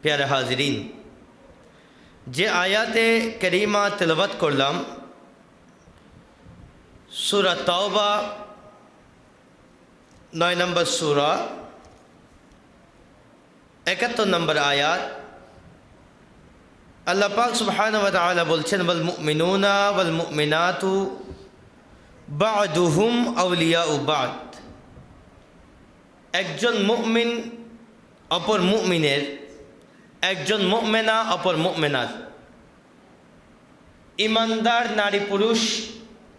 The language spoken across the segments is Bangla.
प्यारे हाजिरीन, जे आयाते करीमा तिलावत करलाम सूरा तौबा 9 नंबर सूरा 71 नंबर आयात। अल्लाह पाक सुब्हानहु व तआला बोलছেন वल मुमिनूना वल मुमिनातु बादुहुम औलियाउ बाद। একজন মুমিন অপর মুমিনের, একজন মুমিনা অপর মুমিনার, ईमानदार नारी पुरुष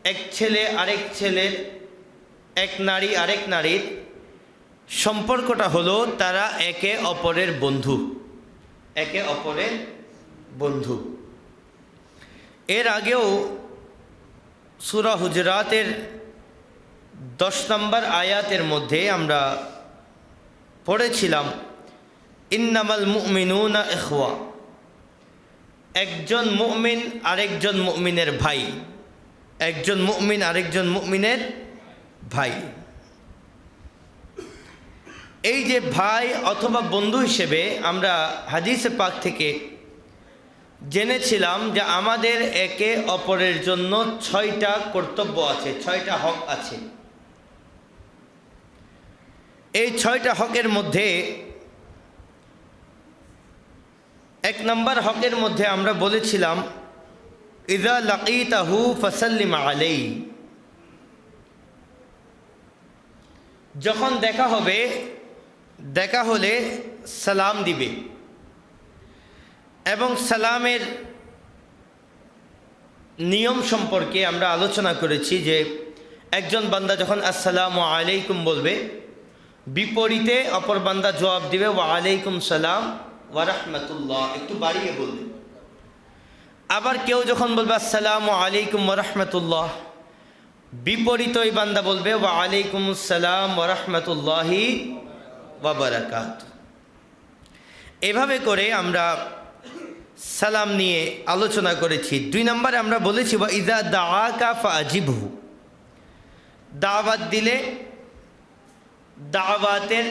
एक छेले आरेक छेलेर, एक नारी आरेक नारीर सम्पर्कटा हलो तारा एके अपरेर बंधु, एके अपरेर बंधु। एर आगेও सूरा हुजुरातेर 10 नम्बर आयातेर मध्य आमरा पढ़ेছিলাম इन्नामाल मुमिनुना इखवा, एकजन मुमिन आरेकजन मुमिनेर भाई, एकजन मुमिन आरेकजन मुमिनेर भाई। এই যে ভাই অথবা বন্ধু হিসেবে আমরা হাদিসে পাক থেকে জেনেছিলাম যে আমাদের একে অপরের জন্য 6টা কর্তব্য আছে, 6টা হক আছে। এই 6টা হকের মধ্যে एक नम्बर हकेर मध्य आमरा बोलेछिलाम इज़ा लकीताहु फसल्लिम अलैहि, जखन देखा होबे देखा होले सलाम दिबे। एवं सलामेर नियम सम्पर्के आमरा आलोचना करेछि जे एकजन बान्दा जखन अस्सलामु आलैकुम बोलबे विपरीते अपर बान्दा जवाब दिबे वा आलैकुम सलाम वरहमतुल्लाह, एकटू बाड़िए बोलबे। आबार केउ जखन बोलबे अस्सलामु आलैकुम वरहमतुल्लाह विपरीत ओई बान्दा बोलबे वा आलैकुम अस्सलाम वरहमतुल्लाहि वा बाराकातुहु। एभाবে করে আমরা সালাম নিয়ে আলোচনা করেছি। 2 নম্বরে আমরা বলেছি ওয়া ইযা দাআকা ফাআজিবহু, দাওয়াত দিলে দাওয়াতের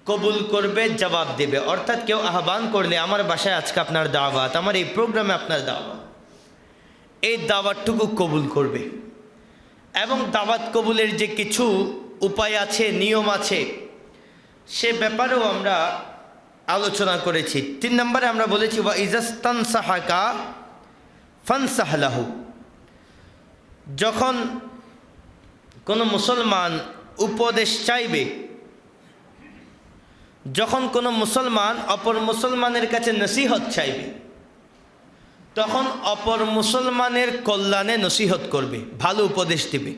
कबुल करबे, जवाब देबे। अर्थात केउ आह्वान करले आमार बासाय आजके आपनार दावत, आमार एई प्रोग्रामे आपनार दावत, एई दावतटुकु कबुल करबे। एवं दावत कबुलेर जे किछु उपाय आछे, नियम आछे, से ब्यापारेও आमरा आलोचना करेछि। 3 नम्बरे आमरा बोलेछि वा इजास्तानसाहाका फानसाह लाहु, जखन कोनो मुसलमान उपदेश चाइबे, যখন কোনো মুসলমান অপর মুসলমানের কাছে নসিহত চাইবে তখন অপর মুসলমানের কল্যাণে নসিহত করবে, ভালো উপদেশ দেবে।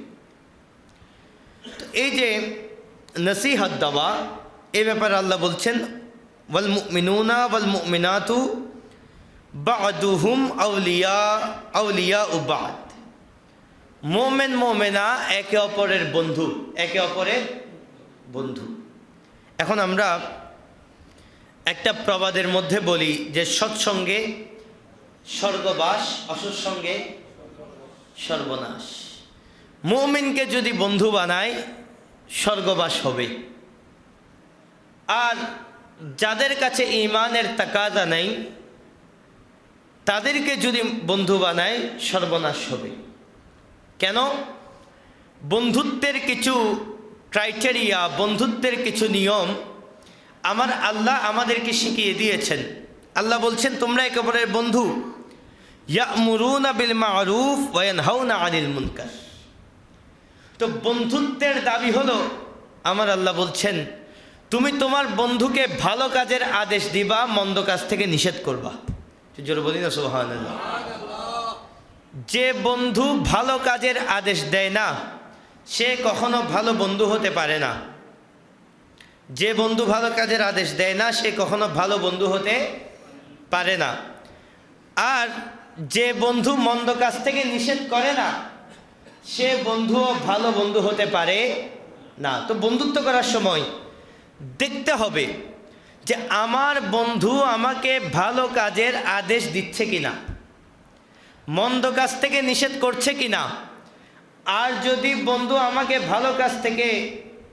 তো এই যে নসিহত দেওয়া, এই ব্যাপারে আল্লাহ বলছেন ওয়াল মুমিনুনা ওয়াল মুমিনাতু বাদুহুম আউলিয়াউ বাদ। মুমিন মুমিনা একে অপরের বন্ধু, একে অপরের বন্ধু। এখন আমরা একটা প্রবাদের মধ্যে বলি যে সৎসঙ্গে স্বর্গবাস, অসৎসঙ্গে সর্বনাশ। মুমিনকে যদি বন্ধু বানায় স্বর্গবাস হবে, আর যাদের কাছে ঈমানের তাকাজা নেই তাদেরকে যদি বন্ধু বানায় সর্বনাশ হবে। কেন? বন্ধুত্বের কিছু ক্রাইটেরিয়া, বন্ধুত্বের কিছু নিয়ম আমার আল্লাহ আমাদেরকে শিখিয়ে দিয়েছেন। আল্লাহ বলছেন তোমরা একে অপরের বন্ধু, ইয়ামুরুনা বিল মারুফ ওয়া ইয়ানহাউনা আনিল মুনকার। তো বন্ধুত্বের দাবি হলো, আমার আল্লাহ বলছেন তুমি তোমার বন্ধুকে ভালো কাজের আদেশ দিবা, মন্দ কাজ থেকে নিষেধ করবা। জোরে বলি না সুবহানাল্লাহ। যে বন্ধু ভালো কাজের আদেশ দেয় না সে কখনো ভালো বন্ধু হতে পারে না। যে বন্ধু ভালো কাজের আদেশ দেয় না সে কখনো ভালো বন্ধু হতে পারে না। আর যে বন্ধু মন্দ কাজ থেকে নিষেধ করে না সে বন্ধুও ভালো বন্ধু হতে পারে না। তো বন্ধুত্ব করার সময় দেখতে হবে যে আমার বন্ধু আমাকে ভালো কাজের আদেশ দিচ্ছে কিনা, মন্দ কাজ থেকে নিষেধ করছে কিনা। আর যদি বন্ধু আমাকে ভালো কাজ থেকে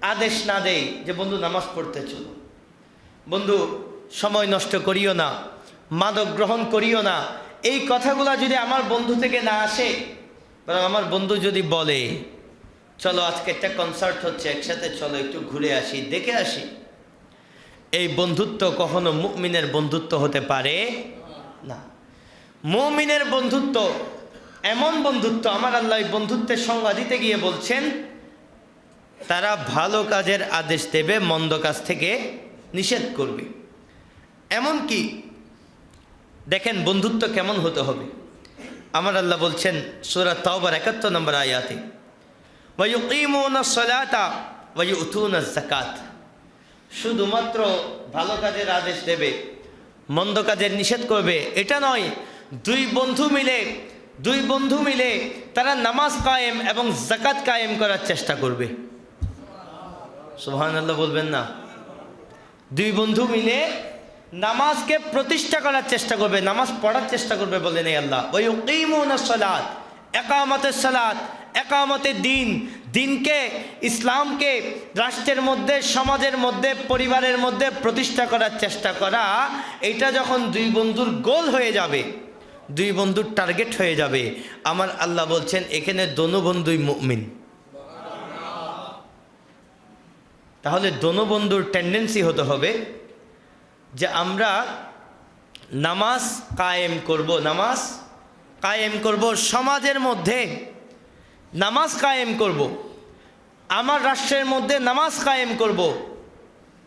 आदेश ना देय जे बंधु नामाज पढ़ते चलो, बंधु সময় নষ্ট করিও না, মাদক গ্রহণ করিও না, এই কথাগুলো যদি আমার বন্ধু থেকে না আসে, বরং আমার বন্ধু যদি বলে চলো আজকে একটা কনসার্ট হচ্ছে, একসাথে চলো একটু ঘুরে আসি, দেখে আসি, এই বন্ধুত্ব কখনো মুমিনের বন্ধুত্ব হতে পারে না। মুমিনের বন্ধুত্ব এমন বন্ধুত্ব, আমার আল্লাহ এই বন্ধুত্বের সংজ্ঞা দিতে গিয়ে বলছেন তারা ভালো কাজের আদেশ দেবে, মন্দ কাজ থেকে নিষেধ করবে। এমনকি দেখেন বন্ধুত্ব কেমন হতে হবে। আমার আল্লাহ বলছেন সূরা তাওবার ৭১ নম্বর আয়াতে, ওয়ায়ুকিমুনাস সালাতা ওয়ায়ুতুনাজ যাকাত। শুধুমাত্র ভালো কাজের আদেশ দেবে, মন্দ কাজের নিষেধ করবে এটা নয়, দুই বন্ধু মিলে তারা নামাজ কায়েম এবং যাকাত কায়েম করার চেষ্টা করবে। সুবহানাল্লাহ বলবেন না? দুই বন্ধু মিলে নামাজকে প্রতিষ্ঠা করার চেষ্টা করবে, নামাজ পড়ার চেষ্টা করবে বলেন এই আল্লাহ। ওয়ায়ুকিমুনাস সালাত, ইকামাতুস সালাত, একামতের দিনকে, ইসলামকে রাষ্ট্রের মধ্যে, সমাজের মধ্যে, পরিবারের মধ্যে প্রতিষ্ঠা করার চেষ্টা করা, এটা যখন দুই বন্ধুর গোল হয়ে যাবে, দুই বন্ধুর টার্গেট হয়ে যাবে, আমার আল্লাহ বলছেন এখানে দোনো বন্ধুই মুমিন। তাহলে দোনো বন্ধুর টেন্ডেন্সি হতে হবে যে আমরা নামাজ কায়েম করব, সমাজের মধ্যে নামাজ কায়েম করব, আমার রাষ্ট্রের মধ্যে নামাজ কায়েম করব।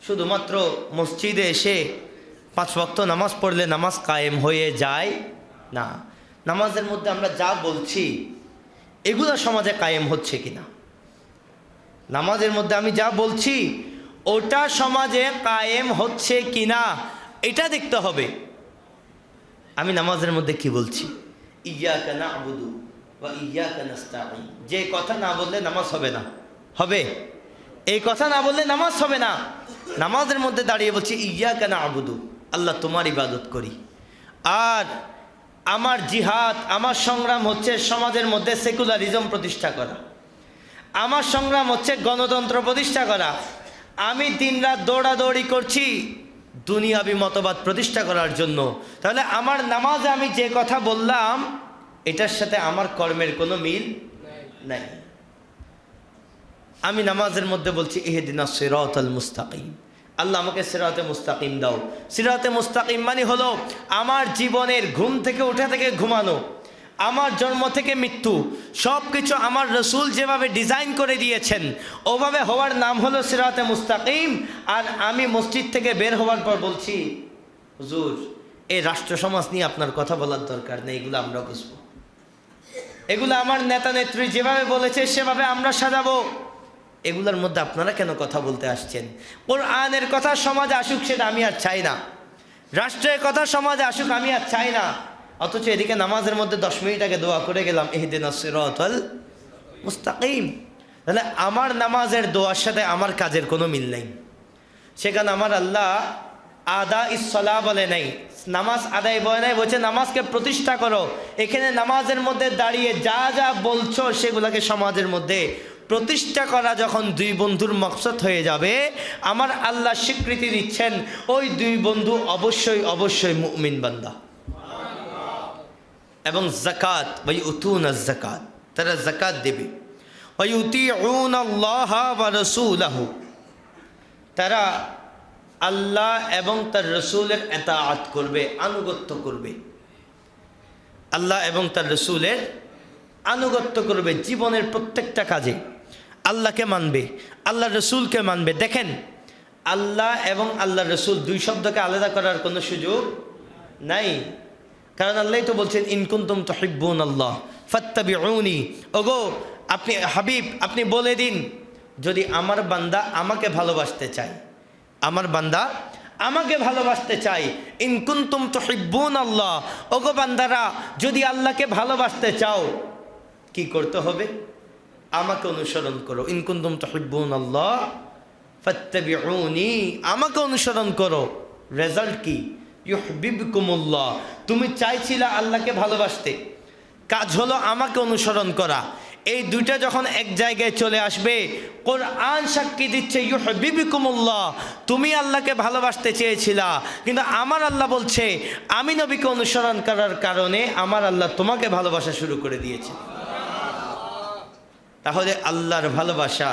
শুধুমাত্র মসজিদে এসে 5 ওয়াক্ত নামাজ পড়লে নামাজ কায়েম হয়ে যায় না। নামাজের মধ্যে আমরা যা বলছি এগুলো সমাজে কায়েম হচ্ছে কিনা, নামাজের মধ্যে আমি যা বলছি ওটা সমাজে কায়েম হচ্ছে কিনা এটা দেখতে হবে। আমি নামাজের মধ্যে কি বলছি, ইয়্যাকা না'বুদু ওয়া ইয়্যাকা নাস্তাঈন, যে কথা না বললে নামাজ হবে না, হবে এই কথা না বললে নামাজ হবে না। নামাজের মধ্যে দাঁড়িয়ে বলছি ইয়্যাকা না'বুদু, আল্লাহ তোমার ইবাদত করি, আর আমার জিহাদ, আমার সংগ্রাম হচ্ছে সমাজের মধ্যে সেকুলারিজম প্রতিষ্ঠা করা, আমার সংগ্রাম হচ্ছে গণতন্ত্র প্রতিষ্ঠা করা। আমি দিনরাত দৌড়াদৌড়ি করছি দুনিয়াবি মতবাদ প্রতিষ্ঠা করার জন্য। তাহলে আমার নামাজে আমি যে কথা বললাম এটার সাথে আমার কর্মের কোনো মিল নাই। আমি নামাজের মধ্যে বলছি ইহদিনাস সিরাতাল মুস্তাকিম, আল্লাহ আমাকে সিরাতে মুস্তাকিম দাও। সিরাতে মুস্তাকিম মানে হলো আমার জীবনের ঘুম থেকে ওঠা থেকে ঘুমানো, আমার জন্ম থেকে মৃত্যু, সব কিছু আমার রসুল যেভাবে ডিজাইন করে দিয়েছেন ওভাবে হওয়ার নাম হলো সিরাতে মুস্তাকিম। আর আমি মসজিদ থেকে বের হওয়ার পর বলছি হুজুর এই রাষ্ট্র সমাজ নিয়ে আপনার কথা বলার দরকার নেই, এগুলো আমরা বুঝবো, এগুলো আমার নেতা নেত্রী যেভাবে বলেছে সেভাবে আমরা সাজাবো, এগুলোর মধ্যে আপনারা কেন কথা বলতে আসছেন? কোরআনের কথা সমাজে আসুক সেটা আমি আর চাই না, রাষ্ট্রের কথা সমাজে আসুক আমি আর চাই না। অথচ এদিকে নামাজের মধ্যে 10 মিনিট আগে দোয়া করে গেলাম ইহদিনাস সিরাতাল মুস্তাকিম। তাহলে আমার নামাজের দোয়ার সাথে আমার কাজের কোনো মিল নেই। সেখানে আমার আল্লাহ আদা ইসসালাহ বলে নাই, নামাজ আদায় বলে নাই, বলছে নামাজকে প্রতিষ্ঠা করো। এখানে নামাজের মধ্যে দাঁড়িয়ে যা যা বলছো সেগুলোকে সমাজের মধ্যে প্রতিষ্ঠা করা যখন দুই বন্ধুর মকসদ হয়ে যাবে, আমার আল্লাহ স্বীকৃতি দিচ্ছেন ওই দুই বন্ধু অবশ্যই মুমিন বান্দা। এবং যাকাত ওয়ায়ুতুনাজ যাকাত, তারা যাকাত দেবে। ওয়ায়ুতিউনাল্লাহা ওয়া রাসূলাহু, তারা আল্লাহ এবং তার রসুলের ইতাআত করবে, আনুগত্য করবে, আল্লাহ এবং তার রসুলের আনুগত্য করবে। জীবনের প্রত্যেকটা কাজে আল্লাহকে মানবে, আল্লাহ রসুলকে মানবে। দেখেন আল্লাহ এবং আল্লাহ রসুল দুই শব্দকে আলাদা করার কোনো সুযোগ নাই, কারণ আল্লাহই তো বলছেন ইন কুনতুম তুহিব্বুনাল্লাহ ফাত্তাবিউনি। ওগো আপনি হাবিব, আপনি বলে দিন যদি আমার বান্দা আমাকে ভালোবাসতে চায়, আমার বান্দা আমাকে ভালোবাসতে চাই, ইন কুনতুম তুহিব্বুনাল্লাহ, ওগো বান্দারা যদি আল্লাহকে ভালোবাসতে চাও কি করতে হবে? আমাকে অনুসরণ করো। ইন কুনতুম তুহিব্বুনাল্লাহ ফাত্তাবিউনি, আমাকে অনুসরণ করো। রেজাল্ট কি? ইউহিব্বুকুমুল্লাহ, তুমি চাইছিলা আল্লাহকে ভালোবাসতে, কাজ হলো আমাকে অনুসরণ করা। এই দুইটা যখন এক জায়গায় চলে আসবে, কোরআন সাক্ষী দিচ্ছে ইউহিব্বুকুমুল্লাহ, তুমি আল্লাহকে ভালোবাসতে চেয়েছিলা, কিন্তু আমার আল্লাহ বলছে আমি নবীকে অনুসরণ করার কারণে আমার আল্লাহ তোমাকে ভালোবাসা শুরু করে দিয়েছে। তাহলে আল্লাহর ভালোবাসা,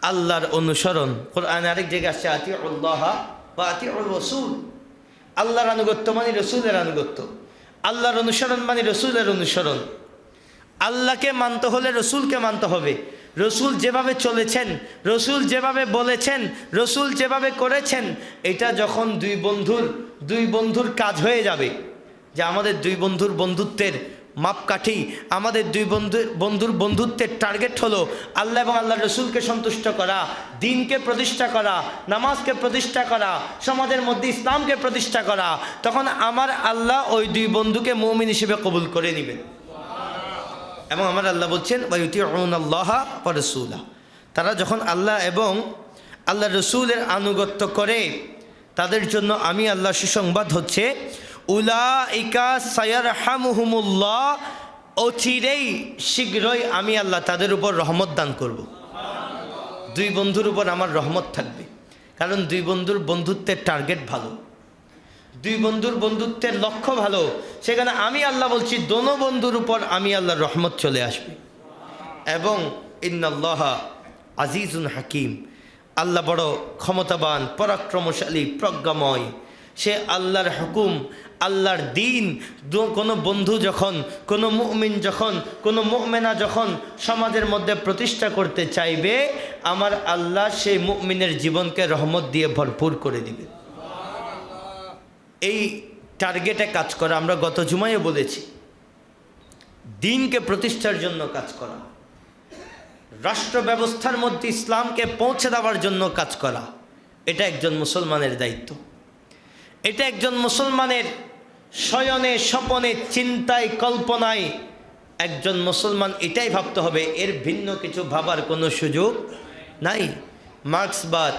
আল্লাহর অনুসরণ, কোরআন আরেক জায়গায় আসছে আতিউল্লাহ ওয়া আতিউর রাসূল, আল্লাহর আনুগত্য মানে রসুলের আনুগত্য, আল্লাহর অনুসরণ মানে রসুলের অনুসরণ। আল্লাহকে মানতে হলে রসুলকে মানতে হবে। রসুল যেভাবে চলেছেন, রসুল যেভাবে বলেছেন, রসুল যেভাবে করেছেন, এটা যখন দুই বন্ধুর কাজ হয়ে যাবে, যে আমাদের দুই বন্ধুর বন্ধুত্বের মাপকাঠি, আমাদের দুই বন্ধুর বন্ধুত্বের টার্গেট হলো আল্লাহ এবং আল্লাহ রসুলকে সন্তুষ্ট করা, দ্বীনকে প্রতিষ্ঠা করা, নামাজকে প্রতিষ্ঠা করা, সমাজের মধ্যে ইসলামকে প্রতিষ্ঠা করা, তখন আমার আল্লাহ ওই দুই বন্ধুকে মুমিন হিসেবে কবুল করে নেবেন। এবং আমার আল্লাহ বলছেন ওয়ায়ুতিউনাল্লাহ ওয়া রাসূলাহ, তারা যখন আল্লাহ এবং আল্লাহ রসুলের আনুগত্য করে, তাদের জন্য আমি আল্লাহ সুসংবাদ হচ্ছে উলাইকা সায়ারহামুহুমুল্লাহ, অচিরেই শীঘ্রই আমি আল্লাহ তাদের উপর রহমত দান করব। দুই বন্ধুর উপর আমার রহমত থাকবে, কারণ দুই বন্ধুর বন্ধুত্বের টার্গেট ভালো, দুই বন্ধুর বন্ধুত্বের লক্ষ্য ভালো। সেখানে আমি আল্লাহ বলছি দোনো বন্ধুর উপর আমি আল্লাহর রহমত চলে আসবে। এবং ইন্নাল্লাহা আজিজুন হাকিম, আল্লাহ বড় ক্ষমতাবান, পরাক্রমশালী, প্রজ্ঞাময়। সে আল্লাহর হুকুম, আল্লাহর দ্বীন কোনো বন্ধু যখন, কোনো মুমিন যখন, কোনো মুমিনা যখন সমাজের মধ্যে প্রতিষ্ঠা করতে চাইবে, আমার আল্লাহ সেই মুমিনের জীবনকে রহমত দিয়ে ভরপুর করে দিবে। এই টার্গেটে কাজ করা, আমরা গত জুমায় বলেছি, দ্বীনকে প্রতিষ্ঠার জন্য কাজ করা, রাষ্ট্র ব্যবস্থার মধ্যে ইসলামকে পৌঁছে দেওয়ার জন্য কাজ করা, এটা একজন মুসলমানের দায়িত্ব। এটা একজন মুসলমানের শয়নে স্বপনে চিন্তায় কল্পনায় একজন মুসলমান এটাই ভাবতে হবে, এর ভিন্ন কিছু ভাবার কোনো সুযোগ নাই। মার্ক্সবাদ,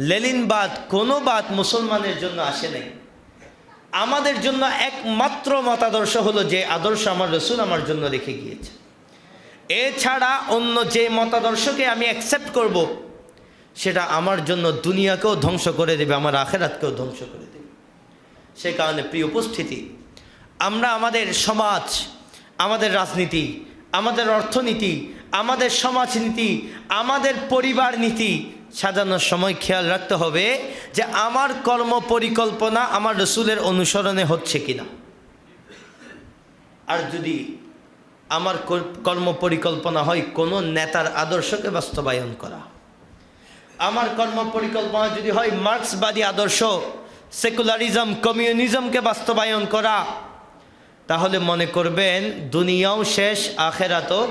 লেনিনবাদ, কোনো বাদ মুসলমানের জন্য আসে নাই। আমাদের জন্য একমাত্র মতাদর্শ হলো যে আদর্শ আমার রসুল আমার জন্য রেখে গিয়েছে। এছাড়া অন্য যে মতাদর্শকে আমি অ্যাকসেপ্ট করব, সেটা আমার জন্য দুনিয়াকেও ধ্বংস করে দেবে, আমার আখেরাতকেও ধ্বংস করে দেবে। সে কারণে প্রিয় উপস্থিতি, আমরা আমাদের সমাজ, আমাদের রাজনীতি, আমাদের অর্থনীতি, আমাদের সমাজনীতি, আমাদের পরিবার নীতি সাজানোর সময় খেয়াল রাখতে হবে যে আমার কর্ম পরিকল্পনা আমার রসুলের অনুসরণে হচ্ছে কিনা। আর যদি আমার কর্ম পরিকল্পনা হয় কোনো নেতার আদর্শকে বাস্তবায়ন করা, আমার কর্ম পরিকল্পনা যদি হয় মার্ক্সবাদী আদর্শ, সেকুলারিজম, কমিউনিজমকে বাস্তবায়ন করা, তাহলে মনে করবেন দুনিয়াও শেষ, আখেরাতও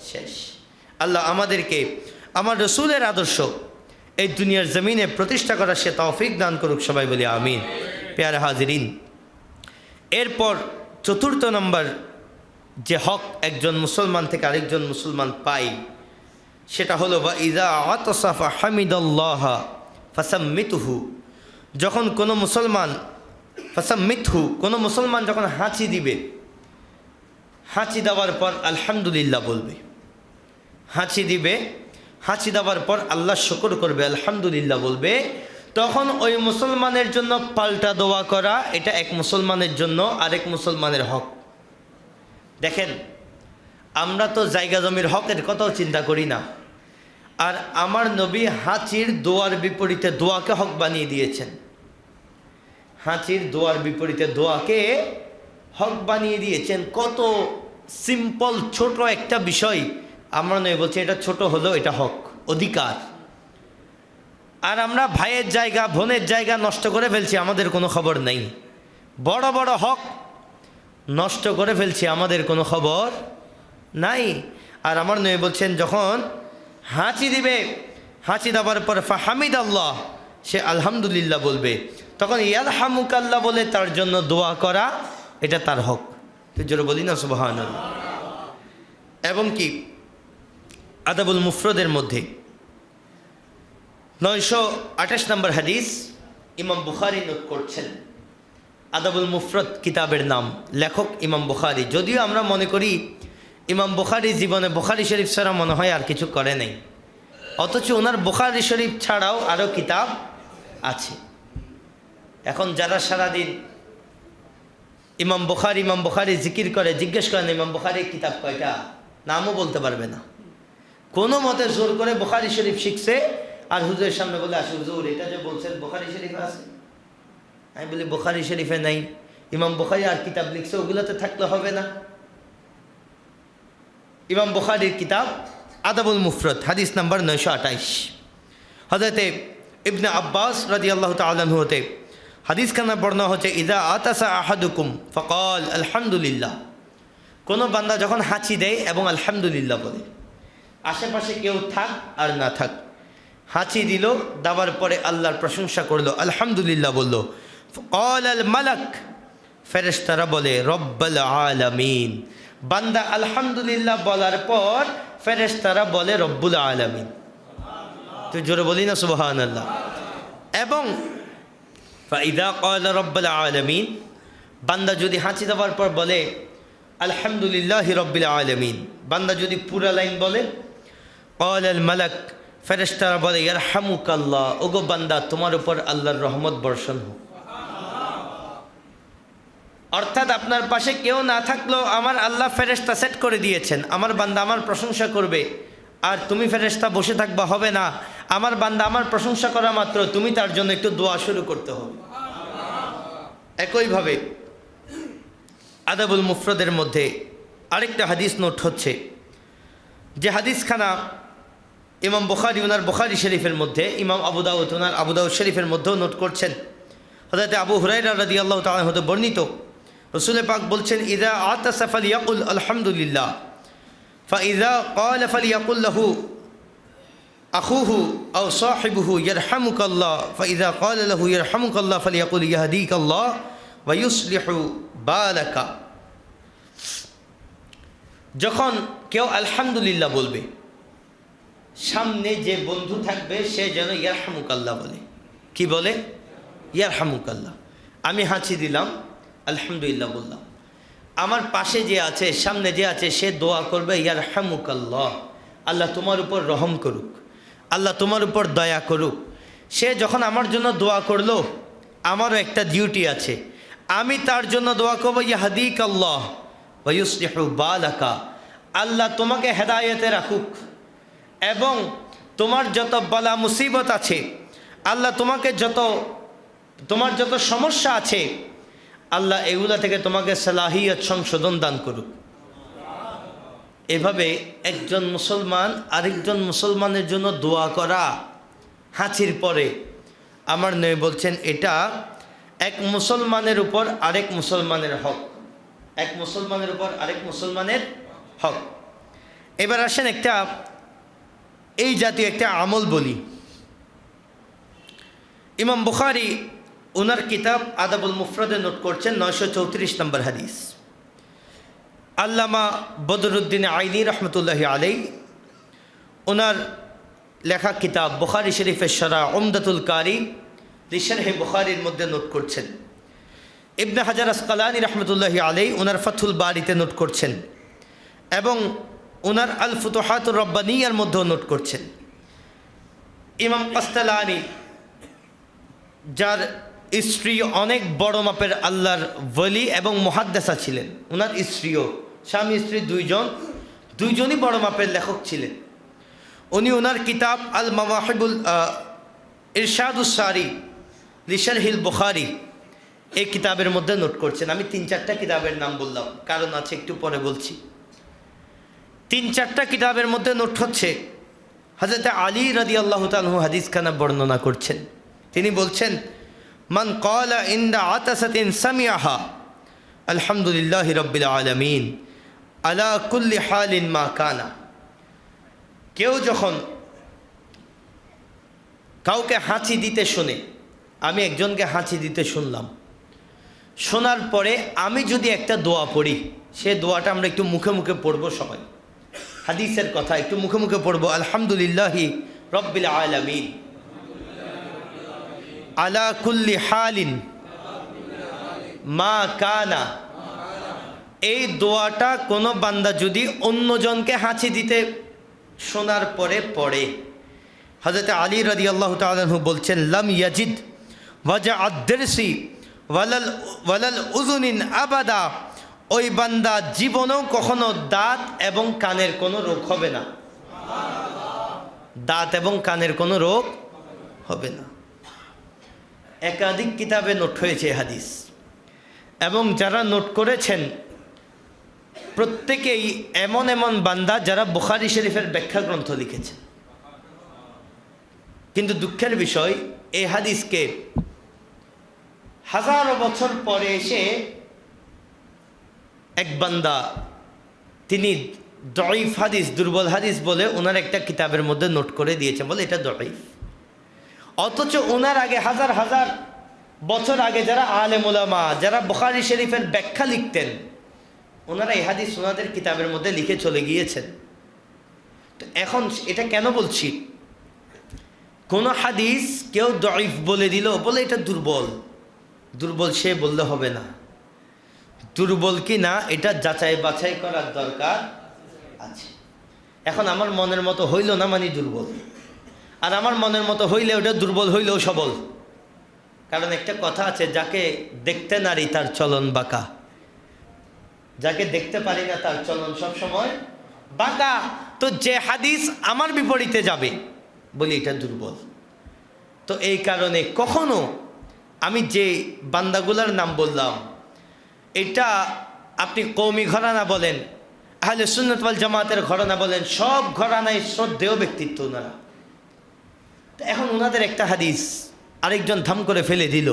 শেষ। আল্লাহ আমাদেরকে আমার রসুলের আদর্শ এই দুনিয়ার জমিনে প্রতিষ্ঠা করা সে তৌফিক দান করুক, সবাই বলি আমিন। প্যারা হাজিরিন, এরপর চতুর্থ নম্বর যে হক একজন মুসলমান থেকে আরেকজন মুসলমান পায়, সেটা হলো বা ইযা আতাসা ফাহামিদাল্লাহ ফাসাম্মিতুহু, যখন কোনো মুসলমান ফাসাম্মিতহু, কোনো মুসলমান যখন হাঁচি দিবে, হাঁচি দেওয়ার পর আলহামদুলিল্লাহ বলবে, হাঁচি দিবে, হাঁচি দেওয়ার পর আল্লাহ শুকর করবে, আলহামদুলিল্লাহ বলবে, তখন ওই মুসলমানের জন্য পাল্টা দোয়া করা, এটা এক মুসলমানের জন্য আরেক মুসলমানের হক। দেখেন, আমরা তো জায়গা জমির হকের কথাও চিন্তা করি না, আর আমার নবী হাঁচির দোয়ার বিপরীতে দোয়াকে হক বানিয়ে দিয়েছেন। হাঁচির দোয়ার বিপরীতে দোয়াকে হক বানিয়ে দিয়েছেন। কত সিম্পল ছোট একটা বিষয়, আমরা নয় বলছি এটা ছোট হলো, এটা হক, অধিকার। আর আমরা ভাইয়ের জায়গা, বোনের জায়গা নষ্ট করে ফেলছি, আমাদের কোনো খবর নেই। বড় বড় হক নষ্ট করে ফেলছি, আমাদের কোনো খবর নাই। আর আমার নয় বলছেন যখন হাঁচি দিবে, হাঁচি দেওয়ার পর ফাহামিদ আল্লাহ, সে আলহামদুলিল্লাহ বলবে, তখন ইয়ারহামুকাল্লাহ বলে তার জন্য দোয়া করা, এটা তার হক। তো জোরে বলি না সুবহানাল্লাহ। এবং কি আদাবুল মুফরদের মধ্যে 928 নম্বর হাদিস ইমাম বুখারী নোট করছেন। আদাবুল মুফরদ কিতাবের নাম, লেখক ইমাম বুখারী। যদিও আমরা মনে করি ইমাম বুখারী জীবনে বুখারী শরীফ ছাড়া মনে হয় আর কিছু করে নাই, অথচ ওনার বুখারী শরীফ ছাড়াও আরও কিতাব আছে। এখন যারা সারাদিন ইমাম বুখারী জিকির করে, জিজ্ঞেস করেন ইমাম বুখারীর কিতাব কয়টা, নামও বলতে পারবে না। কোনো মতে জোর করে বুখারী শরীফ শিখছে, আর হুজুরের সামনে বলে আসে, হুজুর এটা যে বলছেন বুখারী শরীফে আছে। আমি বলি বুখারী শরীফে নাই, ইমাম বুখারী আর কিতাব লিখছে, ওগুলোতে থাকলে হবে না। ইমাম বুখারীর কিতাব আদাবুল মুফরদ, হাদিস নাম্বার 928। হযরতে ইবনে আব্বাস রাদিয়াল্লাহু তাআলা আনহু হতে হাদিস খানা বর্ণনা হচ্ছে, ইযা আতাসা আহাদুকুম ফাকাল আলহামদুলিল্লাহ। কোনো বান্দা যখন হাঁচি দেয় এবং আলহামদুলিল্লাহ বলে, আশেপাশে কেউ থাক আর না থাক, হাঁচি দিল, দাবার পরে আল্লাহর প্রশংসা করলো, আলহামদুলিল্লাহ বলল, ক্বাল আল মালাক, ফেরেশতারা বলে রব্বুল আলামিন। বান্দা আলহামদুলিল্লাহ বলার পর ফেরেশতারা বলে রব্বুল আলামিন। তুই জোরে বলি না সুবহানাল্লাহ। এবং ফাইদা ক্বাল রব্বুল আলামিন, বান্দা যদি হাঁচি দেওয়ার পর বলে আলহামদুলিল্লাহি রব্বিল আলামিন, বান্দা যদি পুরা লাইন বলে ক্বাল আল মালাক, ফেরেশতারা বলে ইয়ারহামুকাল্লাহ, ওগো বান্দা তোমার উপর আল্লাহর রহমত বর্ষণ হোক। অর্থাৎ আপনার পাশে কেউ না থাকলেও আমার আল্লাহ ফেরেশতা সেট করে দিয়েছেন, আমার বান্দা আমার প্রশংসা করবে, আর তুমি ফেরেশতা বসে থাকবা হবে না। আমার বান্দা আমার প্রশংসা করা মাত্র তুমি তার জন্য একটু দোয়া শুরু করতে হবে। একইভাবে আদাবুল মুফরদের মধ্যে আরেকটা হাদিস নোট হচ্ছে, যে হাদিসখানা ইমাম বুখারী ওনার বুখারী শরীফের মধ্যে, ইমাম আবু দাউদ ওনার আবু দাউদ শরীফের মধ্যেও নোট করছেন। হযরত আবু হুরায়রা রাদিয়াল্লাহু তাআলা হতে বর্ণিত, রাসূল পাক বলছেন, ইযা আতাসা ফালিয়াকুল আলহামদুলিল্লাহ, ফাইযা ক্বালা ফালিয়াকুল লাহু আখুহু আও সাহিবুহু ইয়ারহামুকাল্লাহ, ফাইযা ক্বালা লাহু ইয়ারহামুকাল্লাহ ফালিয়াকুল ইয়াহদিকাল্লাহ ওয়া ইউসলিহু বালাকা। যখন কেউ আলহামদুলিল্লাহ বলবে, সামনে যে বন্ধু থাকবে সে যেন ইয়ারহামুকাল্লাহ বলে। কি বলে? ইয়ারহামুকাল্লাহ। আমি হাঁচি দিলাম, আলহামদুলিল্লাহ বললাম, আমার পাশে যে আছে, সামনে যে আছে, সে দোয়া করবে ইয়ারহামুকাল্লাহ, আল্লাহ তোমার উপর রহম করুক, আল্লাহ তোমার উপর দয়া করুক। সে যখন আমার জন্য দোয়া করলো, আমারও একটা ডিউটি আছে, আমি তার জন্য দোয়া করবো ইয়াহদিকাল্লাহ ওয়া ইউসলিহু বালাকা, আল্লাহ তোমাকে হেদায়েতে রাখুক, এবং তোমার যত বালা মুসিবত আছে, আল্লাহ তোমার যত সমস্যা আছে, আল্লাহ এগুলা থেকে তোমাকে সালাহিয়ত সংশোধন দান করুক। এভাবে একজন মুসলমান আরেকজন মুসলমানের জন্য দোয়া করা হাঁচির পরে, আমার নবী বলছেন এটা এক মুসলমানের উপর আরেক মুসলমানের হক, এক মুসলমানের উপর আরেক মুসলমানের হক। এবার আসেন একটা এই জাতীয় একটা আমল বলি। ইমাম বুখারী ওনার কিতাব আদাবুল মুফরদে নোট করছেন 934 নম্বর হাদিস। আল্লামা বদরুদ্দিন আইনি রহমতুল্লাহি আলাইহি ওনার লেখা কিতাব বুখারী শরীফের শরহ উমদাতুল কারি লিশরহে বুখারীর মধ্যে নোট করছেন। ইবনে হাজার আসকালানি রহমতুল্লাহি আলাইহি ওনার ফাথুল বারিতে নোট করছেন, এবং ওনার আল ফুতুহাতুর রব্বানিয়ার মধ্যেও নোট করছেন। ইমাম কাস্তালানি, যার স্ত্রী অনেক বড় মাপের আল্লাহর ওলি এবং মুহাদ্দিসা ছিলেন, ওনার স্ত্রীও, স্বামী স্ত্রী দুইজনই বড় মাপের লেখক ছিলেন। উনি ওনার কিতাব আল মাওয়াহিবুল ইরশাদুস সারি লিশরহিল বুখারী, এই কিতাবের মধ্যে নোট করছেন। আমি 3-4টা কিতাবের নাম বললাম, কারণ আছে একটু পরে বলছি। 3-4টা কিতাবের মধ্যে নোট হচ্ছে, হযরত আলী রাদিয়াল্লাহু তাআলা আনহু হাদিসখানা বর্ণনা করছেন। তিনি বলছেন, মান ক্বালা ইনদা আতাসাতিন সামিআহা আলহামদুলিল্লাহি রাব্বিল আলামিন আলা কুল্লি হালিন মা কানা। কেউ যখন কাউকে হাঁচি দিতে শুনে, আমি একজনকে হাঁচি দিতে শুনলাম, শোনার পরে আমি যদি একটা দোয়া পড়ি, সে দোয়াটা আমরা একটু মুখে মুখে পড়বো সবাই, হাদিসের কথা একটু মুখে মুখে পড়বো, আলহামদুলিল্লাহি রাব্বিল আলামিন আলা কুল্লি হালিন মা কানা এই দোয়াটা কোনো বান্দা যদি অন্যজনকে হাঁচি দিতে শোনার পরে পড়ে, হযরত আলী রাদিয়াল্লাহু তাআলা আনহু বলছেন, লাম ইয়াজিদ ওয়াজা আদ-দিরসি ওয়ালাল উযুনিন আবাদা, ওই বান্দা জীবনেও কখনো দাঁত এবং কানের কোনো রোগ হবে না। দাঁত এবং কানের কোনো রোগ হবে না। একাধিক কিতাবে নোট হয়েছে হাদিস, এবং যারা নোট করেছেন প্রত্যেকেই এমন এমন বান্দা যারা বুখারী শরীফের ব্যাখ্যা গ্রন্থ লিখেছে। কিন্তু দুঃখের বিষয়, এই হাদিসকে হাজারো বছর পরে এসে এক বান্দা তিনি দঈফ হাদিস, দুর্বল হাদিস বলে ওনার একটা কিতাবের মধ্যে নোট করে দিয়েছেন, বলে এটা দঈফ। অথচ ওনার আগে হাজার হাজার বছর আগে যারা আলেম উলামা, যারা বুখারী শরীফের ব্যাখ্যা লিখতেন, ওনারা এই হাদিস ওনাদের কিতাবের মধ্যে লিখে চলে গিয়েছেন। তো এখন এটা কেন বলছি, কোন হাদিস কেউ দঈফ বলে দিল, বলে এটা দুর্বল, দুর্বল সে বললে হবে না। দুর্বল কি না এটা যাচাই বাছাই করার দরকার আছে। এখন আমার মনের মতো হইল না মানে দুর্বল, আর আমার মনের মতো হইলে ওটা দুর্বল হইলেও সবল। কারণ একটা কথা আছে, যাকে দেখতে নারী তার চলন বাঁকা, যাকে দেখতে পারি না তার চলন সবসময় বাঁকা। তো যে হাদিস আমার বিপরীতে যাবে বলি এটা দুর্বল। তো এই কারণে কখনো আমি যে বান্দাগুলার নাম বললাম, এটা আপনি কওমি ঘরানা বলেন, আহলে সুন্নাত ওয়াল জামাতের ঘরানা বলেন, সব ঘরানায় শ্রদ্ধেয় ব্যক্তিত্ব ওনারা। তো এখন ওনাদের একটা হাদিস আরেকজন ধাম করে ফেলে দিল,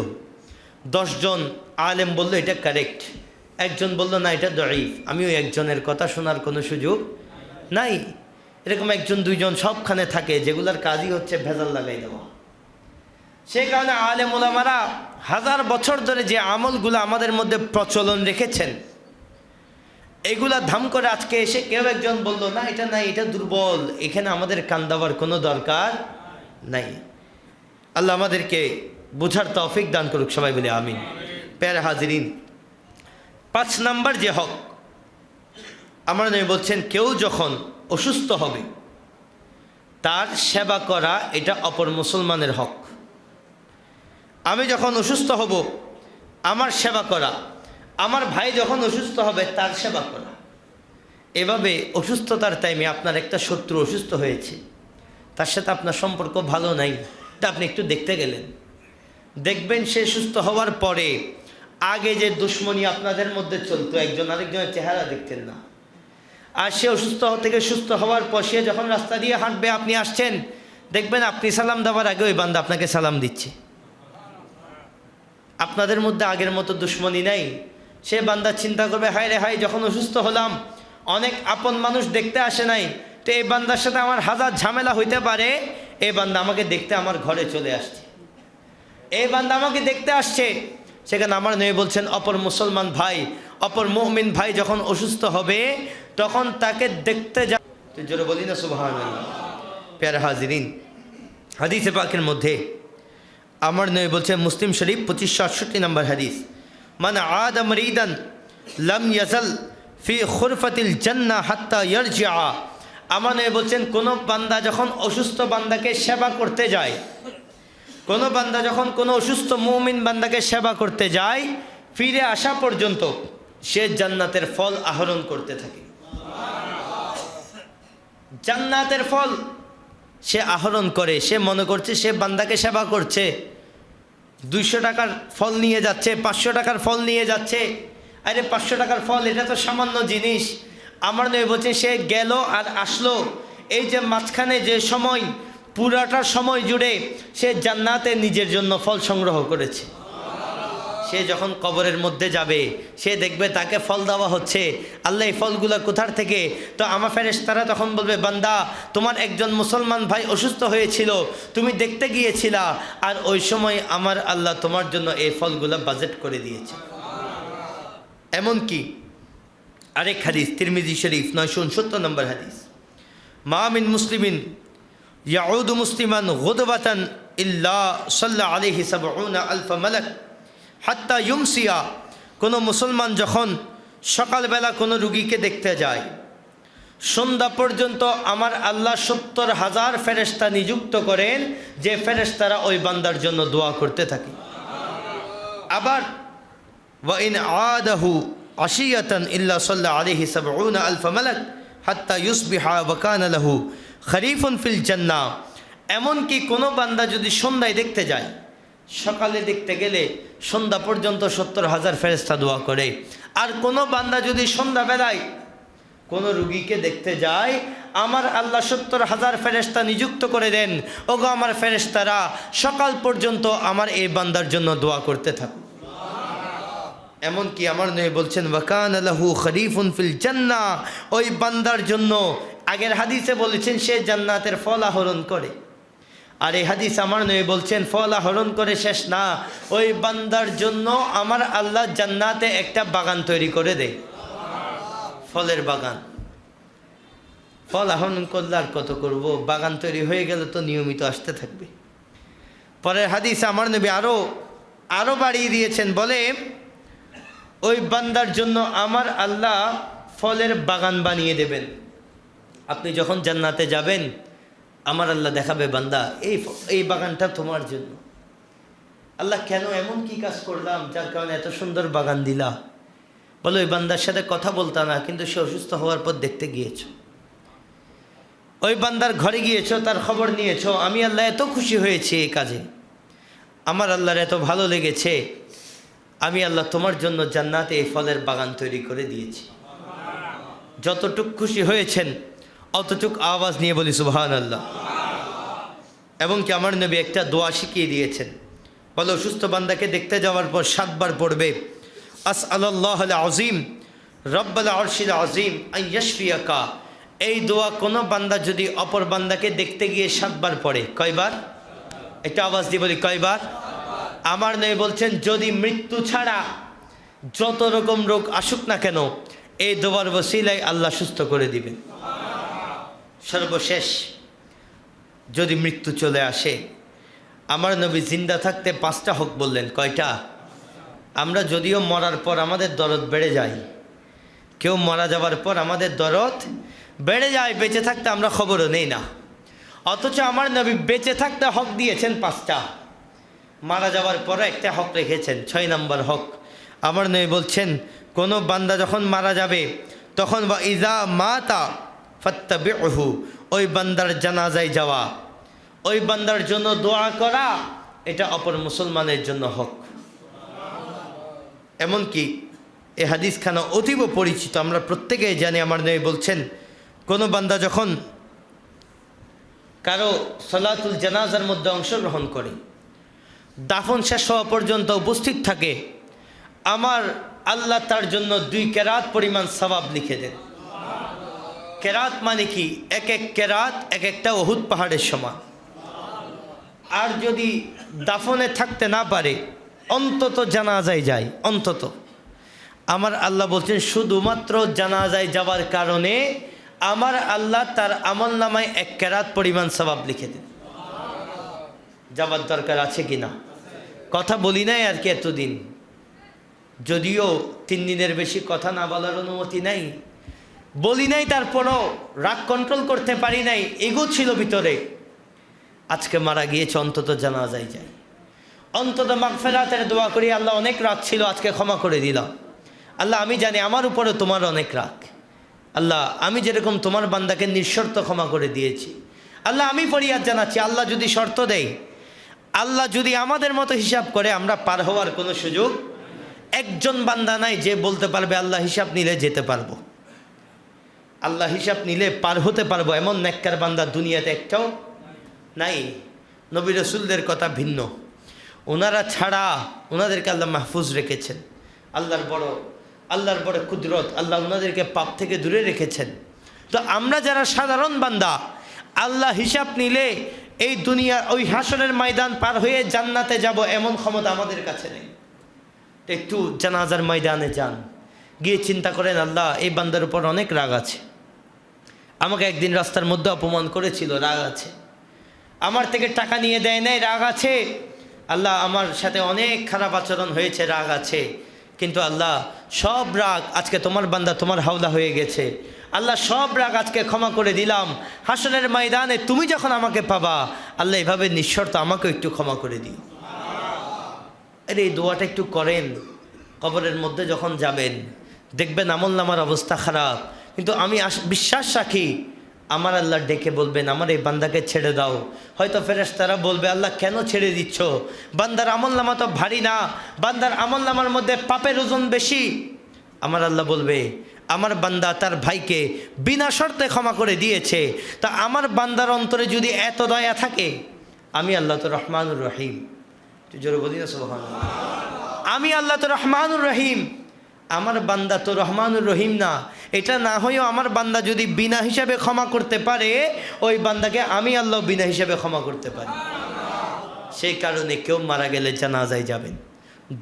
10 জন আলেম বলল এটা কারেক্ট, একজন বলল না এটা দঈফ, আমি ওই একজনের কথা শোনার কোনো সুযোগ নাই। এরকম একজন দুইজন সবখানে থাকে, যেগুলার কাজই হচ্ছে ভেজাল লাগাই দেওয়া। সেই কারণে আলেম ওলামারা হাজার বছর ধরে যে আমলগুলো আমাদের মধ্যে প্রচলন রেখেছেন, এগুলা ধাম করে আজকে এসে কেউ একজন বলল না এটা নাই, এটা দুর্বল, এখানে আমাদের কান দেওয়ার কোনো দরকার নাই। আল্লাহ আমাদেরকে বোঝার তৌফিক দান করুক, সবাই বলে আমিন। প্যারা হাজিরিন, 5 নাম্বার যে হক, আমার নবী বলছেন কেউ যখন অসুস্থ হবে তার সেবা করা এটা অপর মুসলমানের হক। আমি যখন অসুস্থ হব আমার সেবা করা, আমার ভাই যখন অসুস্থ হবে তার সেবা করা। এভাবে অসুস্থতার টাইমে আপনার একটা শত্রু অসুস্থ হয়েছে, তার সাথে আপনার সম্পর্ক ভালো নাই, তা আপনি একটু দেখতে গেলেন, দেখবেন সে সুস্থ হওয়ার পরে আগে যে দুশ্মনী আপনাদের মধ্যে চলতো, একজন আরেকজনের চেহারা দেখতেন না, আর সে অসুস্থ থেকে সুস্থ হওয়ার পর সে যখন রাস্তা দিয়ে হাঁটবে, আপনি আসছেন, দেখবেন আপনি সালাম দেওয়ার আগে ওই বান্দা আপনাকে সালাম দিচ্ছে। আপনাদের মধ্যে আগের মতো দুশ্মনী নাই। সে বান্দা চিন্তা করবে, হায় রে হায়, যখন অসুস্থ হলাম অনেক আপন মানুষ দেখতে আসে নাই, তো এই বান্দার সাথে আমার হাজার ঝামেলা হইতে পারে, এই বান্দা আমাকে দেখতে আমার ঘরে চলে আসছে, এই বান্দা আমাকে দেখতে আসছে। সেখানে আমার নবী বলছেন অপর মুসলমান ভাই, অপর মুমিন ভাই যখন অসুস্থ হবে তখন তাকে দেখতে যা। তো জোরে বলি না সুবহানাল্লাহ। প্যারা হাজিরিন, হাদিসে পাকের মধ্যে আমার নবী বলছেন, মুসলিম শরীফ 2568 নম্বর হাদিস, মান আদা মরিদান লাম ইয়াজাল ফি খুরফাতিল জান্নাহ হাত্তা ইয়ারজিআ। আমার নবী বলছেন কোন বান্দা যখন অসুস্থ বান্দাকে সেবা করতে যায়, কোন বান্দা যখন কোনো অসুস্থ মুমিন বান্দাকে সেবা করতে যায়, ফিরে আসা পর্যন্ত সে জান্নাতের ফল আহরণ করতে থাকে। জান্নাতের ফল সে আহরণ করে, সে মনে করছে সে বান্দাকে সেবা করছে, 200 টাকার ফল নিয়ে যাচ্ছে, 500 টাকার ফল নিয়ে যাচ্ছে। আরে 500 টাকার ফল এটা তো সামান্য জিনিস। আমার নবী বলছে সে গেল আর আসলো, এই যে মাঝখানে যে সময়, পুরাটা সময় জুড়ে সে জান্নাতে নিজের জন্য ফল সংগ্রহ করেছে। সে যখন কবরের মধ্যে যাবে সে দেখবে তাকে ফল দেওয়া হচ্ছে। আল্লাহ এই ফলগুলো কোথার থেকে? তো আমার ফেরেশতারা তখন বলবে, বান্দা তোমার একজন মুসলমান ভাই অসুস্থ হয়েছিল, তুমি দেখতে গিয়েছিলা, আর ওই সময় আমার আল্লাহ তোমার জন্য এই ফলগুলো বাজেট করে দিয়েছে। এমনকি আরেক হাদিস তিরমিজি শরীফ 969 নম্বর হাদিস, মা মিন মুসলিমিন ইয়াউদু মুসলিমান গুদবাতান ইল্লা সাল্লা আলাইহি 70 আলফ মালাক হাত্তা ইউমসিয়া। কোনো মুসলমান যখন সকালবেলা কোনো রুগীকে দেখতে যায়, সন্ধ্যা পর্যন্ত আমার আল্লাহ ৭০,০০০ ফেরেশতা নিযুক্ত করেন, যে ফেরেশতারা ওই বান্দার জন্য দোয়া করতে থাকে। আবার ওয়া ইন আদাহু আশিয়াতান ইল্লা সাল্লা আলাইহি ৭০,০০০ মালাক হাত্তা ইউসবিহা ওয়া কানা লাহু খরিফুন ফিল জান্নাহ। এমনকি কোনো বান্দা যদি সন্ধ্যায় দেখতে যায়, সকালে দেখতে গেলে সন্ধ্যা পর্যন্ত ৭০,০০০ ফেরেশতা দোয়া করে। আর কোনো বান্দা যদি সন্ধ্যাবেলায় কোনো রুগীকে দেখতে যায়, আমার আল্লাহ ৭০,০০০ ফেরেশতা নিযুক্ত করে দেন, ওগো আমার ফেরেশতারা সকাল পর্যন্ত আমার এই বান্দার জন্য দোয়া করতে থাকো। এমনকি আমার নবী বলছেন ওয়া কানা লাহু খরিফুন ফিল জান্নাহ, ওই বান্দার জন্য, আগের হাদিসে বলেছেন সে জান্নাতের ফল আহরণ করে, আর এই হাদিস আমার নবী বলছেন ফল আহরণ করে শেষ না, ওই বান্দার জন্য আমার আল্লাহ জান্নাতে একটা বাগান তৈরি করে দেয়, ফলের বাগান। ফল আহরণ করলে আর কত করব, বাগান তৈরি হয়ে গেলে তো নিয়মিত আসতে থাকবে। পরের হাদিস আমার নবী আরো বাড়িয়ে দিয়েছেন, বলে ওই বান্দার জন্য আমার আল্লাহ ফলের বাগান বানিয়ে দেবেন। আপনি যখন জান্নাতে যাবেন, আমার আল্লাহ দেখাবে, বান্দা এই বাগানটা তোমার জন্য। আল্লাহ কেন, এমন কি কাজ করলাম যার কারণে এত সুন্দর বাগান দিলা? বলো ওই বান্দার সাথে কথা বলতা না, কিন্তু সে অসুস্থ হওয়ার পর দেখতে গিয়েছো, ওই বান্দার ঘরে গিয়েছো, তার খবর নিয়েছো, আমি আল্লাহ এত খুশি হয়েছি এই কাজে, আমার আল্লাহর এত ভালো লেগেছে, আমি আল্লাহ তোমার জন্য জান্নাতে এই ফলের বাগান তৈরি করে দিয়েছি। যতটুক খুশি হয়েছেন অতটুক আওয়াজ নিয়ে বলি সুবহানাল্লাহ। এবং কি আমার নবী একটা দোয়া শিখিয়ে দিয়েছেন, বলো অসুস্থ বান্দাকে দেখতে যাওয়ার পর 7 বার পড়বে আসআলুল্লাহুল আযীম রব্বুল আরশিল আযীম আন ইয়াশফিয়াকা। এই দোয়া কোনো বান্দা যদি অপর বান্দাকে দেখতে গিয়ে 7 বার পড়ে, কয়বার? একটা আওয়াজ দিয়ে বলি কয়বার? আমার নবী বলছেন যদি মৃত্যু ছাড়া যত রকম রোগ আসুক না কেন, এই দোয়ার ওসিলায় আল্লাহ সুস্থ করে দিবেন। সর্বশেষ যদি মৃত্যু চলে আসে, আমার নবী জিন্দা থাকতে 5টা হক বললেন। কয়টা? আমরা যদিও মরার পর আমাদের দরদ বেড়ে যায়, কেউ মারা যাওয়ার পর আমাদের দরদ বেড়ে যায়, বেঁচে থাকতে আমরা খবরও নেই না। অথচ আমার নবী বেঁচে থাকতে হক দিয়েছেন 5টা, মারা যাওয়ার পর একটা হক রেখেছেন, 6 নম্বর হক। আমার নবী বলছেন কোনো বান্দা যখন মারা যাবে তখন বা ইজা মাতা ফাত্তাবিউহু, ওই বান্দার জানাজায় যাওয়া, ওই বান্দার জন্য দোয়া করা, এটা অপর মুসলমানের জন্য হক। এমনকি এই হাদিসখানা অতীব পরিচিত, আমরা প্রত্যেকেই জানি। আমার নবী বলছেন কোনো বান্দা যখন কারো সালাতুল জানাজার মধ্যে অংশগ্রহণ করে, দাফন শেষ হওয়া পর্যন্ত উপস্থিত থাকে, আমার আল্লাহ তার জন্য 2 কেরাত পরিমাণ সওয়াব লিখে দেন। কেরাত মানে কি? এক এক কেরাত এক একটা উহুদ পাহাড়ের সমান। আর যদি দাফনে থাকতে না পারে, অন্তত জানাজায় যায়, অন্তত আমার আল্লাহ বলছেন শুধুমাত্র জানাজায় যাওয়ার কারণে আমার আল্লাহ তার আমল নামায় 1 কেরাত পরিমাণ সওয়াব লিখে দেন। যাবার দরকার আছে কিনা? কথা বলি নাই আর কি এতদিন, যদিও 3 দিনের বেশি কথা না বলার অনুমতি নাই, বলি নাই, তারপরও রাগ কন্ট্রোল করতে পারি নাই, এগো ছিল ভিতরে। আজকে মারা গিয়েছে, অন্তত জানাজায় যাই, অন্তত মাগফিরাতের দোয়া করি, আল্লাহ অনেক রাগ ছিল, আজকে ক্ষমা করে দিলাম। আল্লাহ আমি জানি আমার উপরে তোমার অনেক রাগ, আল্লাহ আমি যেরকম তোমার বান্দাকে নিঃশর্ত ক্ষমা করে দিয়েছি, আল্লাহ আমি ফরিয়াদ জানাচ্ছি। আল্লাহ যদি শর্ত দেয়, আল্লাহ যদি আমাদের মতো হিসাব করে, আমরা পার হওয়ার কোনো সুযোগ, একজন বান্দা নাই যে বলতে পারবে আল্লাহ হিসাব নিলে যেতে পারবো, আল্লাহ হিসাব নিলে পার হতে পারবো, এমন নেককার বান্দা দুনিয়াতে একটাও নাই। নবী রাসূলদের কথা ভিন্ন, ওনারা ছাড়া ওনাদেরকে আল্লাহ মাহফুজ রেখেছেন। আল্লাহর বড় কুদরত, আল্লাহ ওনাদেরকে পাপ থেকে দূরে রেখেছেন। তো আমরা যারা সাধারণ বান্দা, আল্লাহ হিসাব নিলে এই দুনিয়ার ওই হাসরের ময়দান পার হয়ে জান্নাতে যাব, এমন ক্ষমতা আমাদের কাছে নেই। তো একটু জানাজার ময়দানে যান, গিয়ে চিন্তা করেন আল্লাহ এই বান্দার উপর অনেক রাগ আছে, আমাকে একদিন রাস্তার মধ্যে অপমান করেছিল, রাগ আছে, আমার থেকে টাকা নিয়ে দেয় নাই, রাগ আছে, আল্লাহ আমার সাথে অনেক খারাপ আচরণ হয়েছে, রাগ আছে, কিন্তু আল্লাহ সব রাগ আজকে তোমার বান্দা তোমার হাওলা হয়ে গেছে। আল্লাহ সব রাগ আজকে ক্ষমা করে দিলাম। হাসরের ময়দানে তুমি যখন আমাকে পাবা, আল্লাহ এভাবে নিঃশর্ত আমাকে একটু ক্ষমা করে দিও। আরে এই দোয়াটা একটু করেন। কবরের মধ্যে যখন যাবেন দেখবেন আমলনামার অবস্থা খারাপ, কিন্তু আমি বিশ্বাস রাখি আমার আল্লাহ ডেকে বলবেন আমার এই বান্দাকে ছেড়ে দাও। হয়তো ফেরেশতারা বলবে আল্লাহ কেন ছেড়ে দিচ্ছ? বান্দার আমলনামা তো ভারী না, বান্দার আমলনামার মধ্যে পাপের ওজন বেশি। আমার আল্লাহ বলবে আমার বান্দা তার ভাইকে বিনা শর্তে ক্ষমা করে দিয়েছে, তা আমার বান্দার অন্তরে যদি এত দয়া থাকে, আমি আল্লাহ তো রহমানুর রহিম। তুই জোরে বলি না সুবহানাল্লাহ। আমি আল্লাহ তো রহমানুর রহিম, আমার বান্দা তো রহমানুর রহিম না। এটা না হয়েও আমার বান্দা যদি বিনা হিসাবে ক্ষমা করতে পারে, ওই বান্দাকে আমি আল্লাহ বিনা হিসাবে ক্ষমা করতে পারি। সেই কারণে কেউ মারা গেলে জানাজায় যাবেন,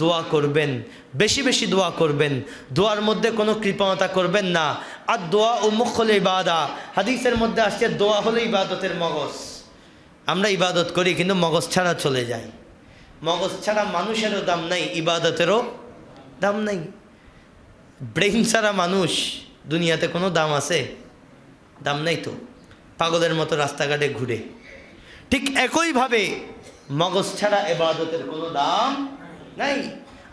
দোয়া করবেন, বেশি বেশি দোয়া করবেন। দোয়ার মধ্যে কোনো কৃপণতা করবেন না। আর দোয়া ও মুখল ইবাদা, হাদিসের মধ্যে আসছে দোয়া হলো ইবাদতের মগজ। আমরা ইবাদত করি কিন্তু মগজ ছাড়া চলে যাই। মগজ ছাড়া মানুষেরও দাম নাই, ইবাদতেরও দাম নাই। ব্রেইন ছাড়া মানুষ দুনিয়াতে কোনো দাম আছে? দাম নাই তো, পাগলের মতো রাস্তাঘাটে ঘুরে। ঠিক একইভাবে মগজ ছাড়া ইবাদতের কোনো দাম নাই।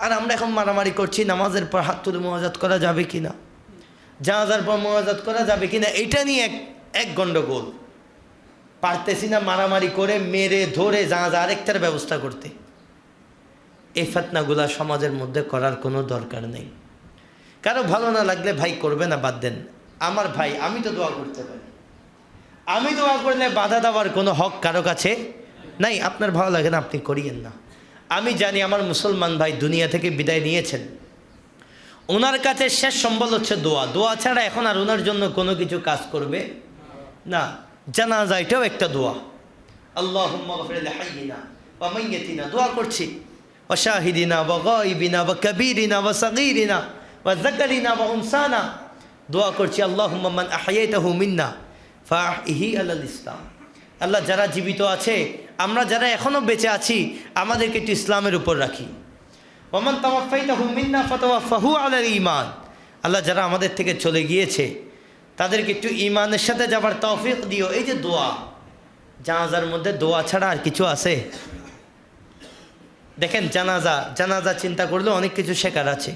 আর আমরা এখন মারামারি করছি নামাজের পর হাত তুলে মুনাজাত করা যাবে কিনা, জানাজার পর মুনাজাত করা যাবে কিনা, এটা নিয়ে এক গন্ডগোল। পারতেছি না মারামারি করে মেরে ধরে জানাজা আরেকটার ব্যবস্থা করতে। এই ফিতনাগুলা সমাজের মধ্যে করার কোনো দরকার নেই। কারো ভালো না লাগলে ভাই করবে না, বাদ দেন। আমার ভাই, আমি তো দোয়া করতে পারি, আমি দোয়া করলে বাধা দেওয়ার কোনো হক কারো কাছে নাই। আপনার ভালো লাগে না আপনি করিয়েন না। আমি জানি আমার মুসলমান ভাই দুনিয়া থেকে বিদায় নিয়েছেন, ওনার কাছে শেষ সম্বল হচ্ছে দোয়া। দোয়া ছাড়া এখন আর ওনার জন্য কোনো কিছু কাজ করবে না। জানাজা এটাও একটা দোয়া। আল্লাহুম্মা গফির লিহাইয়িনা ওয়া মাইয়িতিনা, দোয়া করছি, ওয়া শাহিদিনা ওয়া গায়িবিনা ওয়া কাবীরিনা ওয়া সাগীরিনা ওয়া যাকারিনা ওয়া উনসানা, দোয়া করছি আল্লাহুম্মা মান আহইয়াতাহু মিন্না ফাআহইহি আলাল ইসলাম। আল্লাহ যারা জীবিত আছে, আমরা যারা এখনো বেঁচে আছি, আমাদেরকে একটু ইসলামের উপর রাখি। ওয়া মান তাওয়াফাইতাহু মিন্না ফাতাওয়াফাহু আলাল ঈমান, আল্লাহ যারা আমাদের থেকে চলে গিয়েছে তাদেরকে একটু ঈমানের সাথে যাবার তৌফিক দিও। এই যে দোয়া, জানাজার মধ্যে দোয়া ছাড়া আর কিছু আছে? দেখেন জানাজা চিন্তা করলে অনেক কিছু শেখার আছে।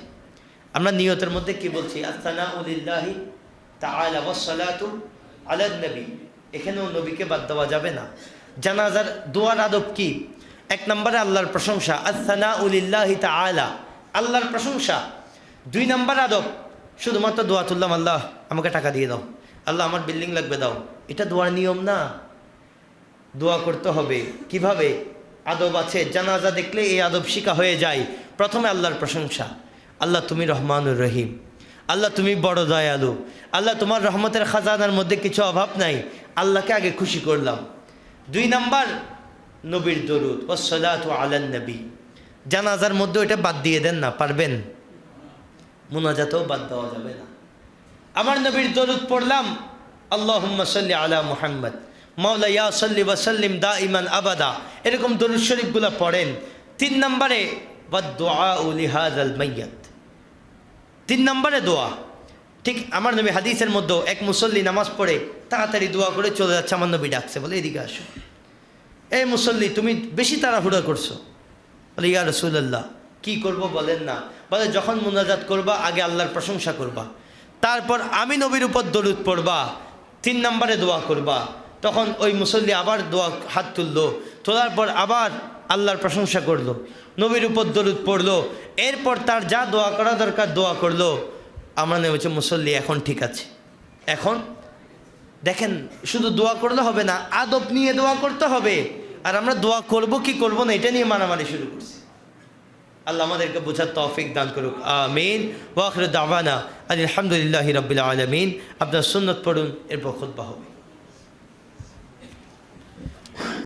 আমরা নিয়তের মধ্যে কি বলছি? আসসালামু লিল্লাহি তাআলা ওয়াস সালাতু আলা নবী, এখানেও নবীকে বাদ দেওয়া যাবে না। জানাজার দোয়ার আদব কি? এক নম্বরে আল্লাহর প্রশংসা, আসসালামু লিল্লাহি তাআলা, আল্লাহর প্রশংসা। দুই নম্বর আদব, শুধুমাত্র দোয়া তুললাম, আল্লাহ আমাকে টাকা দিয়ে দাও, আল্লাহ আমার বিল্ডিং লাগবে দাও, এটা দোয়ার নিয়ম না। দোয়া করতে হবে কিভাবে? আদব আছে। জানাজা দেখলে এই আদব শিখা হয়ে যায়। প্রথমে আল্লাহর প্রশংসা, আল্লাহ তুমি রহমানুর রহিম, আল্লাহ তুমি বড় দয়ালু, আল্লাহ তোমার রহমতের খাজানার মধ্যে কিছু অভাব নাই, আল্লাহকে আগে খুশি করলাম। দুই নাম্বার নবীর দরুদ, ওয়াসসালাতু আলান নবী। জানাজার মধ্যে এটা বাদ দিয়ে দেন না, পারবেন? মুনাজাতেও বাদ দেওয়া যাবে না। আমার নবীর দরুদ পড়লাম, আল্লাহুম্মা সাল্লি আলা মুহাম্মদ, মাওলা ইয়া সাল্লি ওয়া সাল্লিম দাইমান আবাদা, এরকম দরুদ শরীফগুলো পড়েন। তিন নম্বরে ওয়াদদুআউ লিহাযাল মাইয়্যিত, তিন নম্বরে দোয়া। ঠিক আমার নবী হাদিসের মধ্যে এক মুসল্লি নামাজ পড়ে তাড়াতাড়ি দোয়া করে চলে যাচ্ছে, আমার নবী ডাকছে, বলে এদিকে আসো। এই মুসল্লি তুমি বেশি তাড়াহুড়া করছো। বলে ইয়া রাসূলুল্লাহ কি করব বলেন না। বলে যখন মুনাজাত করবা আগে আল্লাহর প্রশংসা করবা, তারপর আমি নবীর উপর দরুদ পড়বা, তিন নম্বরে দোয়া করবা। তখন ওই মুসল্লি আবার দোয়া হাত তুললো, তোলার পর আবার আল্লাহর প্রশংসা করলো, নবীর উপর দরুদ পড়লো, এরপর তার যা দোয়া করা দরকার দোয়া করলো। আমরা নেমেছি মুসল্লি এখন ঠিক আছে। এখন দেখেন শুধু দোয়া করলে হবে না, আদব নিয়ে দোয়া করতে হবে। আর আমরা দোয়া করব কি করব না এটা নিয়ে মারামারি শুরু করছি। আল্লাহ আমাদেরকে বোঝার তৌফিক দান করুক, আমিন। ওয়া আখিরু দাওয়ানা আলহামদুলিল্লাহি রাব্বিল আলামিন। আপনার সুন্নত পড়ুন, এরপর খুতবা হবে।